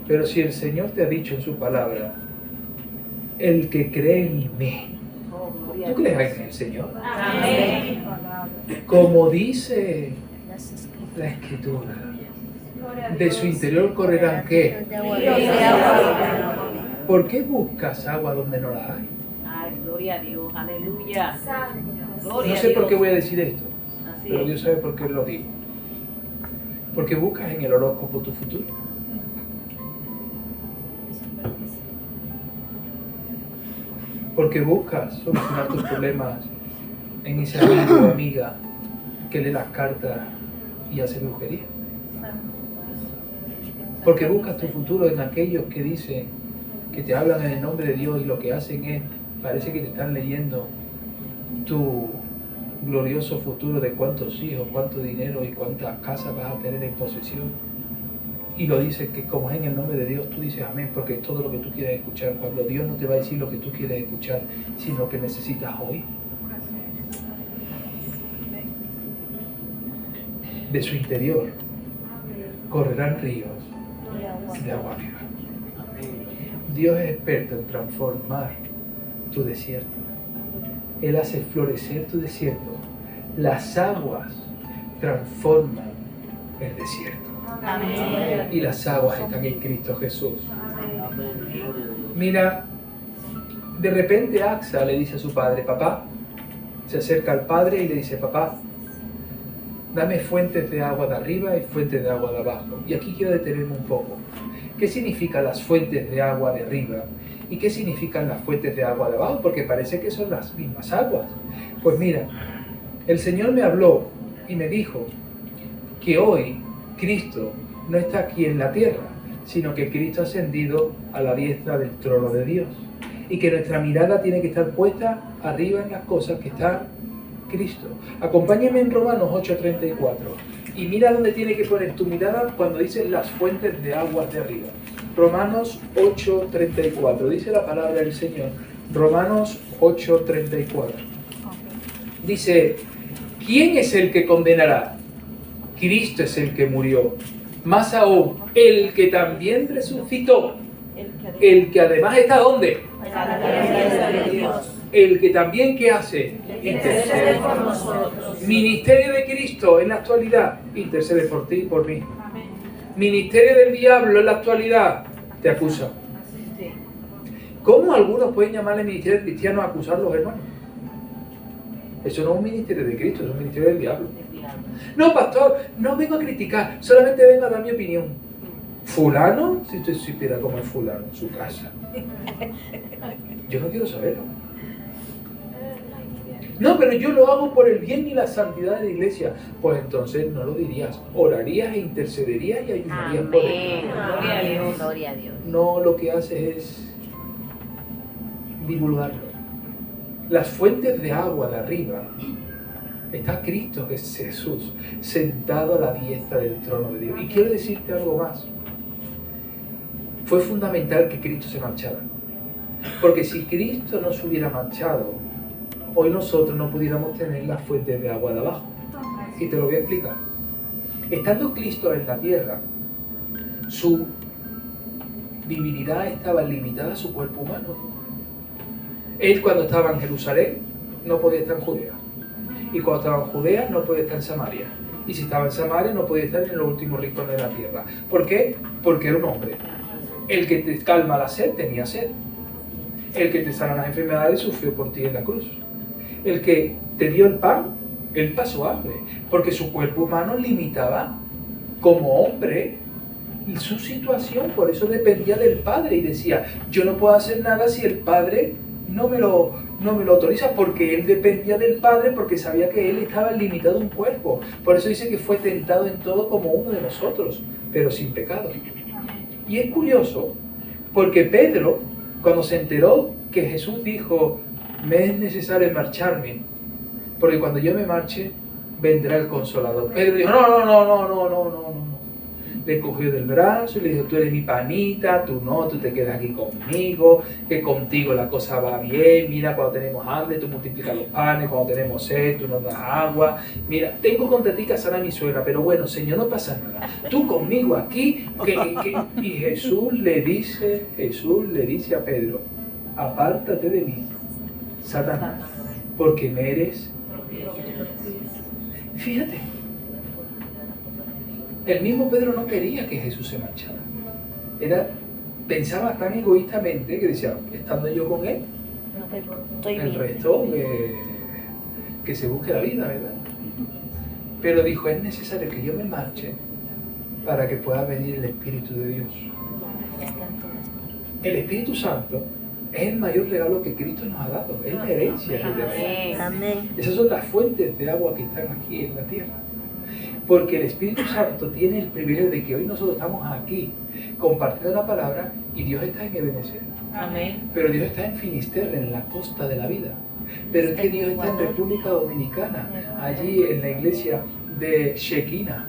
Pero si el Señor te ha dicho en su palabra, el que cree en mí, ¿tú crees en el Señor? Amén. Como dice la Escritura, de su interior correrán ¿qué? ¿Por qué buscas agua donde no la hay? Ay, gloria a Dios, aleluya. No sé por qué voy a decir esto, pero Dios sabe por qué lo digo. Porque buscas en el horóscopo tu futuro. Porque buscas solucionar tus problemas en ese amigo o amiga que lee las cartas y hace brujería. Porque buscas tu futuro en aquellos que dicen que te hablan en el nombre de Dios y lo que hacen es, parece que te están leyendo tu glorioso futuro de cuántos hijos, cuánto dinero y cuántas casas vas a tener en posesión. Y lo dices que como es en el nombre de Dios, tú dices amén, porque es todo lo que tú quieres escuchar, cuando Dios no te va a decir lo que tú quieres escuchar, sino que necesitas oír. De su interior correrán ríos de agua viva. Dios es experto en transformar tu desierto. Él hace florecer tu desierto. Las aguas transforman el desierto. Amén. Y las aguas están en Cristo Jesús. Mira, de repente Axa le dice a su padre, papá, se acerca al padre y le dice, papá, dame fuentes de agua de arriba y fuentes de agua de abajo. Y aquí quiero detenerme un poco. ¿Qué significan las fuentes de agua de arriba? ¿Y qué significan las fuentes de agua de abajo? Porque parece que son las mismas aguas. Pues mira, el Señor me habló y me dijo que hoy Cristo no está aquí en la tierra, sino que Cristo ha ascendido a la diestra del trono de Dios. Y que nuestra mirada tiene que estar puesta arriba en las cosas que está Cristo. Acompáñame en Romanos 8:34 y mira dónde tiene que poner tu mirada cuando dice las fuentes de aguas de arriba. Romanos 8:34, dice la palabra del Señor. Romanos 8:34. Dice, ¿quién es el que condenará? Cristo es el que murió. Más aún, el que también resucitó. El que además está ¿dónde? El que también, ¿qué hace? Intercede por nosotros. Ministerio de Cristo en la actualidad, intercede por ti y por mí. Ministerio del diablo en la actualidad, te acusa. ¿Cómo algunos pueden llamarle ministerio cristiano a acusar a los hermanos? Eso no es un ministerio de Cristo, es un ministerio del diablo. No, pastor, no vengo a criticar, solamente vengo a dar mi opinión. Fulano, si usted supiera cómo es fulano en su casa. Yo no quiero saberlo. No, pero yo lo hago por el bien y la santidad de la iglesia. Pues entonces no lo dirías. Orarías e intercederías y ayudarías por él. Gloria a Dios. Gloria a Dios. No, lo que haces es divulgarlo. Las fuentes de agua de arriba está Cristo, que es Jesús, sentado a la diestra del trono de Dios. Y quiero decirte algo más. Fue fundamental que Cristo se marchara. Porque si Cristo no se hubiera marchado, hoy nosotros no pudiéramos tener las fuentes de agua de abajo. Y te lo voy a explicar. Estando Cristo en la tierra, su divinidad estaba limitada a su cuerpo humano. Él cuando estaba en Jerusalén no podía estar en Judea. Y cuando estaba en Judea no podía estar en Samaria. Y si estaba en Samaria no podía estar en los últimos rincones de la tierra. ¿Por qué? Porque era un hombre. El que te calma la sed tenía sed. El que te sana las enfermedades sufrió por ti en la cruz. El que te dio el pan, él pasó hambre. Porque su cuerpo humano limitaba como hombre su situación. Por eso dependía del Padre. Y decía, yo no puedo hacer nada si el Padre no me lo autoriza, porque él dependía del Padre, porque sabía que él estaba limitado a un cuerpo. Por eso dice que fue tentado en todo como uno de nosotros, pero sin pecado. Y es curioso, porque Pedro, cuando se enteró que Jesús dijo, me es necesario marcharme, porque cuando yo me marche, vendrá el Consolador. Pedro dijo, no. Le cogió del brazo y le dijo, tú eres mi panita, tú no, tú te quedas aquí conmigo, que contigo la cosa va bien, mira, cuando tenemos hambre, tú multiplicas los panes, cuando tenemos sed, tú nos das agua, mira, tengo contra ti casar a mi suegra, pero bueno, Señor, no pasa nada, tú conmigo aquí, y Jesús le dice a Pedro, apártate de mí, Satanás, porque me eres... Fíjate, el mismo Pedro no quería que Jesús se marchara. Pensaba tan egoístamente que decía, estando yo con él, el resto que se busque la vida, ¿verdad? Pero dijo, es necesario que yo me marche para que pueda venir el Espíritu de Dios. El Espíritu Santo es el mayor regalo que Cristo nos ha dado, es la herencia que tenemos. Amén. Esas son las fuentes de agua que están aquí en la tierra. Porque el Espíritu Santo tiene el privilegio de que hoy nosotros estamos aquí compartiendo la palabra y Dios está en Ebenezer. Amén. Pero Dios está en Finisterre, en la costa de la vida. Pero es que Dios está en República Dominicana, allí en la iglesia de Shekinah.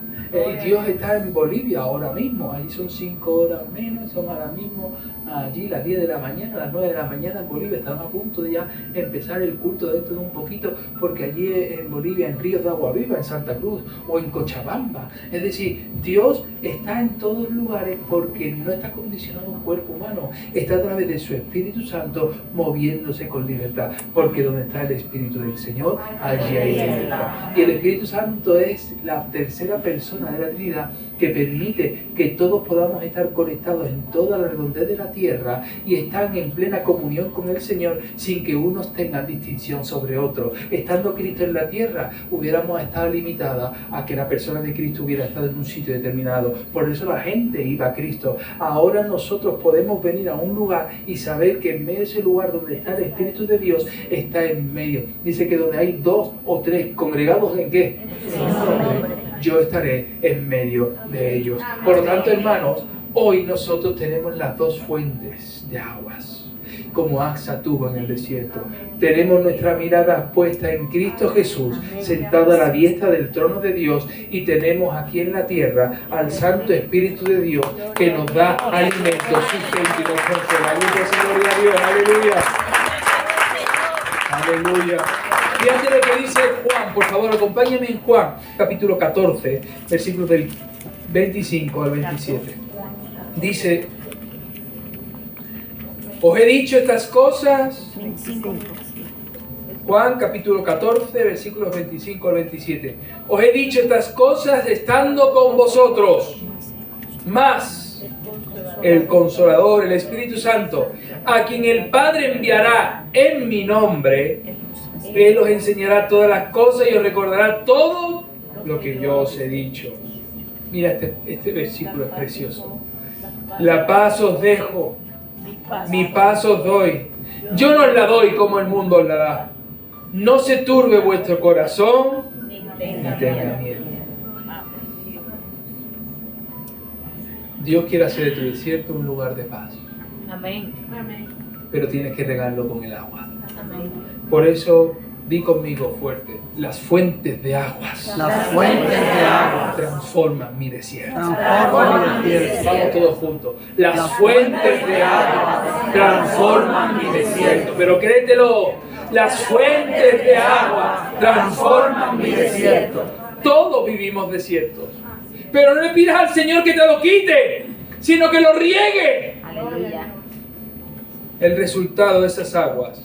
Dios está en Bolivia ahora mismo, allí son 5 horas menos, son ahora mismo allí las 10 de la mañana, las 9 de la mañana en Bolivia, están a punto de ya empezar el culto dentro de un poquito, porque allí en Bolivia, en Ríos de Agua Viva, en Santa Cruz o en Cochabamba, es decir, Dios está en todos lugares porque no está condicionado a un cuerpo humano, está a través de su Espíritu Santo moviéndose con libertad, porque donde está el Espíritu del Señor, allí hay libertad. Y el Espíritu Santo es la tercera persona de la Trinidad que permite que todos podamos estar conectados en toda la redondez de la tierra y están en plena comunión con el Señor sin que unos tengan distinción sobre otros. Estando Cristo en la tierra, hubiéramos estado limitadas a que la persona de Cristo hubiera estado en un sitio determinado. Por eso la gente iba a Cristo. Ahora nosotros podemos venir a un lugar y saber que en medio de ese lugar donde está el Espíritu de Dios, está en medio. Dice que donde hay 2 o 3 congregados, ¿en qué? Yo estaré en medio de ellos. Por lo tanto, hermanos, hoy nosotros tenemos las 2 fuentes de aguas, como Axa tuvo en el desierto. Tenemos nuestra mirada puesta en Cristo Jesús, sentado a la diestra del trono de Dios, y tenemos aquí en la tierra al Santo Espíritu de Dios que nos da alimento, sustento y nos consuela. Gloria a Dios, aleluya. Aleluya. Fíjate lo que dice Juan, por favor, acompáñame en Juan, capítulo 14, versículos del 25 al 27. Dice, os he dicho estas cosas, Juan capítulo 14, versículos 25 al 27. Os he dicho estas cosas estando con vosotros, mas el Consolador, el Espíritu Santo, a quien el Padre enviará en mi nombre, Él os enseñará todas las cosas y os recordará todo lo que yo os he dicho. Mira, este versículo es precioso. La paz os dejo, mi paz os doy. Yo no os la doy como el mundo os la da. No se turbe vuestro corazón, ni tenga miedo. Dios quiere hacer de tu desierto un lugar de paz. Amén. Pero tienes que regarlo con el agua. Amén. Por eso, di conmigo fuerte, las fuentes de aguas. Las fuentes de agua Transforman mi desierto. transforman mi desierto. Vamos todos juntos. Las fuentes de agua transforman mi desierto. Pero créetelo, las fuentes de agua transforman mi desierto. Todos vivimos desiertos. Pero no le pidas al Señor que te lo quite, sino que lo riegue. Aleluya. El resultado de esas aguas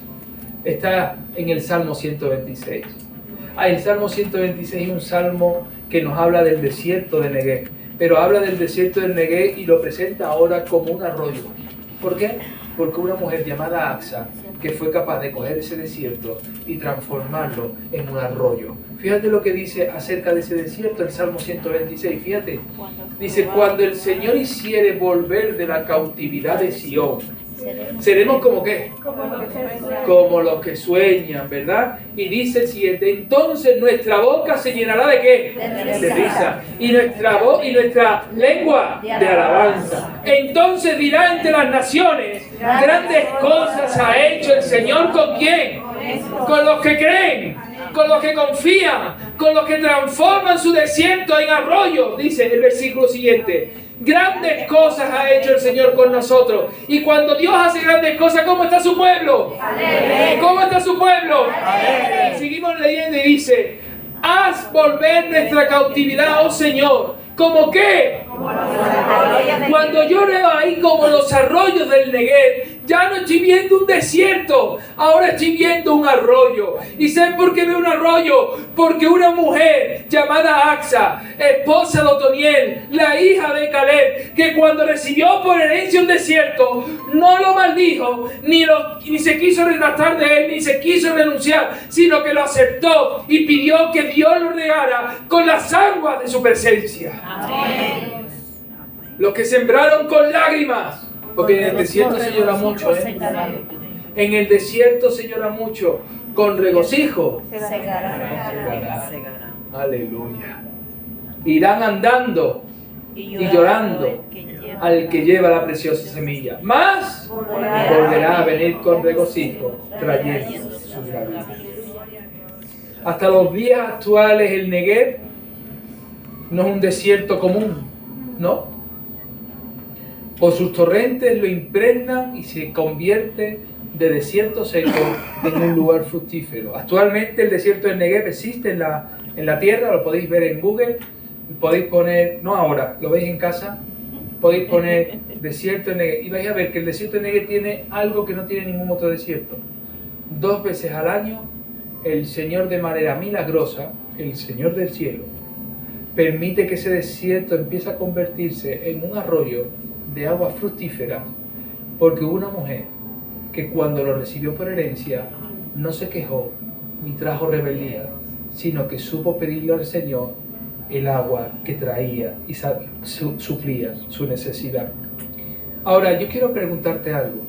está en el Salmo 126. El Salmo 126 es un salmo que nos habla del desierto de Neguev, pero habla del desierto del Neguev y lo presenta ahora como un arroyo. ¿Por qué? Porque una mujer llamada Axa, que fue capaz de coger ese desierto y transformarlo en un arroyo. Fíjate lo que dice acerca de ese desierto el Salmo 126, fíjate. Dice, cuando el Señor hiciere volver de la cautividad de Sión, seremos como ¿qué? Como los que sueñan, ¿verdad? Y dice el siguiente, entonces nuestra boca se llenará ¿de qué? De risa. Y nuestra voz y nuestra lengua de alabanza. Entonces dirá entre las naciones, grandes cosas ha hecho el Señor, ¿con quién? Con los que creen. con los que confían, con los que transforman su desierto en arroyo, dice el versículo siguiente. Grandes cosas ha hecho el Señor con nosotros. Y cuando Dios hace grandes cosas, ¿cómo está su pueblo? ¿Cómo está su pueblo? Seguimos leyendo y dice: haz volver nuestra cautividad, oh Señor. ¿Cómo qué? Cuando yo veo ahí como los arroyos del Negev, ya no estoy viendo un desierto, ahora estoy viendo un arroyo. ¿Y saben por qué veo un arroyo? Porque una mujer llamada Axa, esposa de Otoniel, la hija de Caleb, que cuando recibió por herencia un desierto, no lo maldijo, ni se quiso retractar de él, ni se quiso renunciar, sino que lo aceptó y pidió que Dios lo regara con las aguas de su presencia. Amén. Los que sembraron con lágrimas, porque en el desierto se llora mucho, En el desierto se llora mucho, con regocijo. Aleluya. Irán andando y llorando al que lleva la preciosa semilla. Más volverá a venir con regocijo, trayendo sus lágrimas. Hasta los días actuales el Negev no es un desierto común, ¿no? Por sus torrentes lo impregnan y se convierte de desierto seco en un lugar fructífero. Actualmente el desierto del Negev existe en la tierra, lo podéis ver en Google, podéis poner, no ahora, lo veis en casa, podéis poner desierto del Negev y vais a ver que el desierto del Negev tiene algo que no tiene ningún otro desierto. 2 veces al año el Señor, de manera milagrosa, el Señor del cielo, permite que ese desierto empiece a convertirse en un arroyo de aguas fructíferas, porque hubo una mujer que cuando lo recibió por herencia no se quejó ni trajo rebeldía, sino que supo pedirle al Señor el agua que traía y suplía su necesidad. Ahora yo quiero preguntarte algo.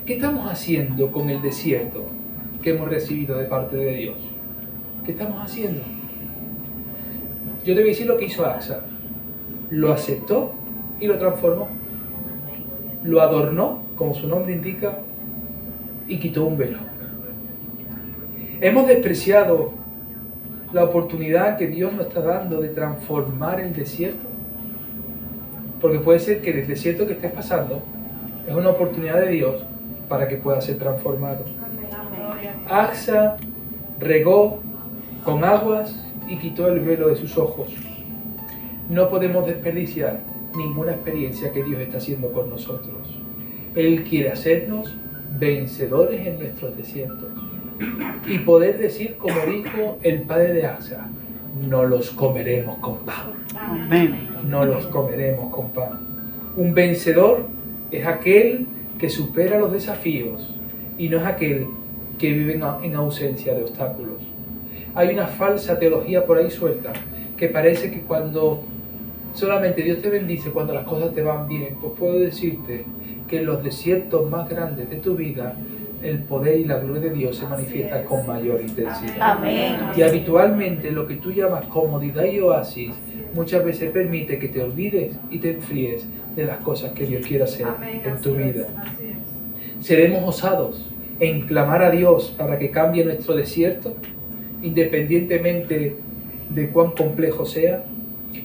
¿Qué estamos haciendo con el desierto que hemos recibido de parte de Dios? ¿Qué estamos haciendo? Yo te voy a decir lo que hizo Axa. Lo aceptó y lo transformó. Lo adornó, como su nombre indica, y quitó un velo. Hemos despreciado la oportunidad que Dios nos está dando de transformar el desierto. Porque puede ser que el desierto que estés pasando es una oportunidad de Dios para que pueda ser transformado. Axa regó con aguas y quitó el velo de sus ojos. No podemos desperdiciar ninguna experiencia que Dios está haciendo con nosotros. Él quiere hacernos vencedores en nuestros desiertos y poder decir, como dijo el padre de Axa: no los comeremos con pan. Amén. No los comeremos con pan. Un vencedor es aquel que supera los desafíos y no es aquel que vive en ausencia de obstáculos. Hay una falsa teología por ahí suelta que parece que cuando solamente Dios te bendice, cuando las cosas te van bien, pues puedo decirte que en los desiertos más grandes de tu vida el poder y la gloria de Dios se manifiesta con mayor intensidad. Amén. Y habitualmente lo que tú llamas comodidad y oasis muchas veces permite que te olvides y te enfríes de las cosas que Dios quiere hacer en tu vida. ¿Seremos osados en clamar a Dios para que cambie nuestro desierto, independientemente de cuán complejo sea?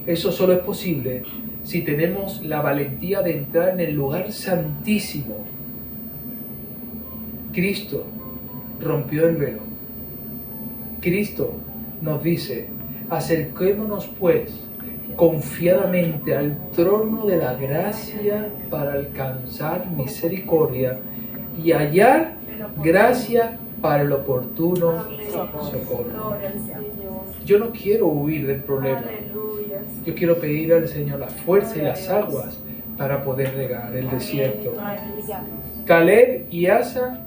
Eso solo es posible si tenemos la valentía de entrar en el lugar santísimo. Cristo rompió el velo. Cristo nos dice: acerquémonos pues confiadamente al trono de la gracia para alcanzar misericordia y hallar gracia para el oportuno socorro. Yo no quiero huir del problema. Yo quiero pedir al Señor la fuerza y las aguas para poder regar el desierto. Caleb y Asa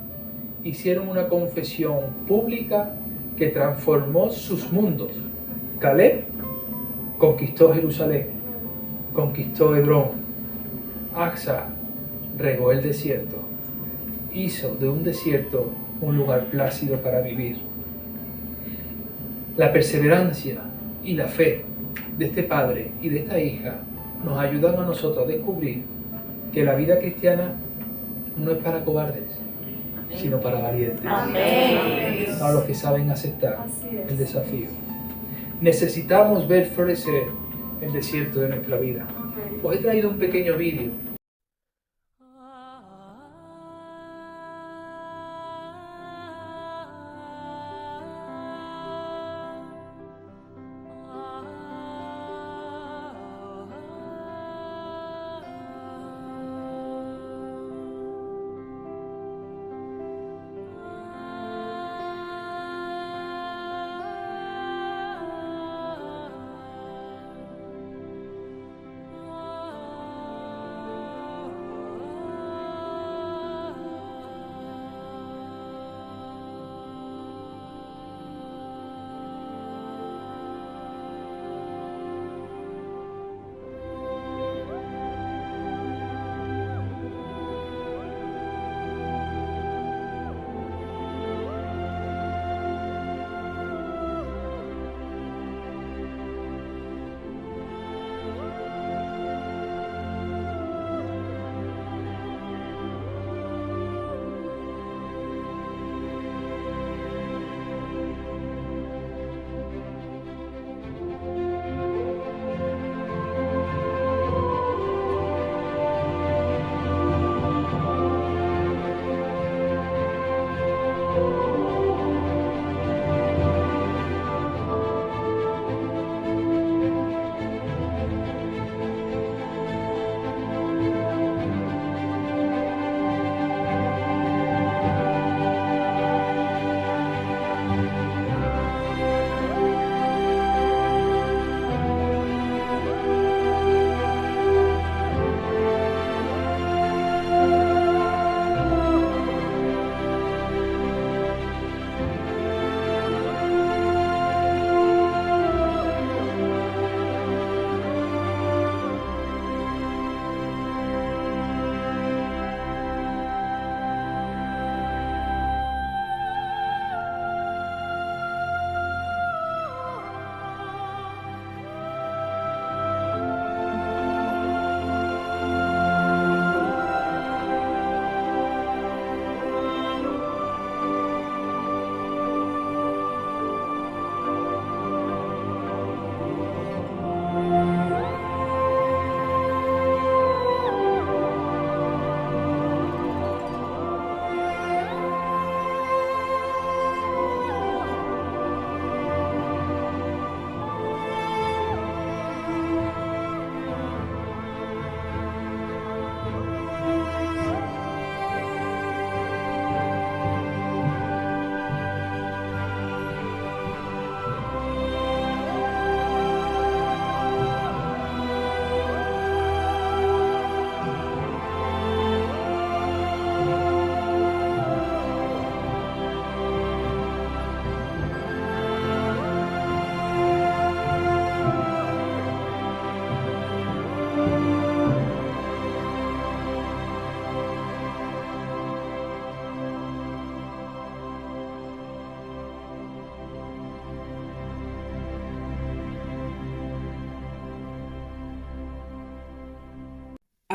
hicieron una confesión pública que transformó sus mundos. Caleb conquistó Jerusalén, conquistó Hebrón. Asa regó el desierto, hizo de un desierto un lugar plácido para vivir. La perseverancia y la fe de este padre y de esta hija nos ayudan a nosotros a descubrir que la vida cristiana no es para cobardes, sino para valientes. Amén. Para los que saben aceptar el desafío. Necesitamos ver florecer el desierto de nuestra vida. Os he traído un pequeño vídeo.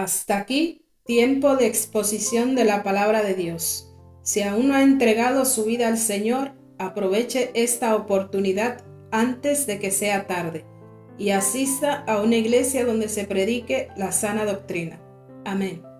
Hasta aquí, tiempo de exposición de la palabra de Dios. Si aún no ha entregado su vida al Señor, aproveche esta oportunidad antes de que sea tarde y asista a una iglesia donde se predique la sana doctrina. Amén.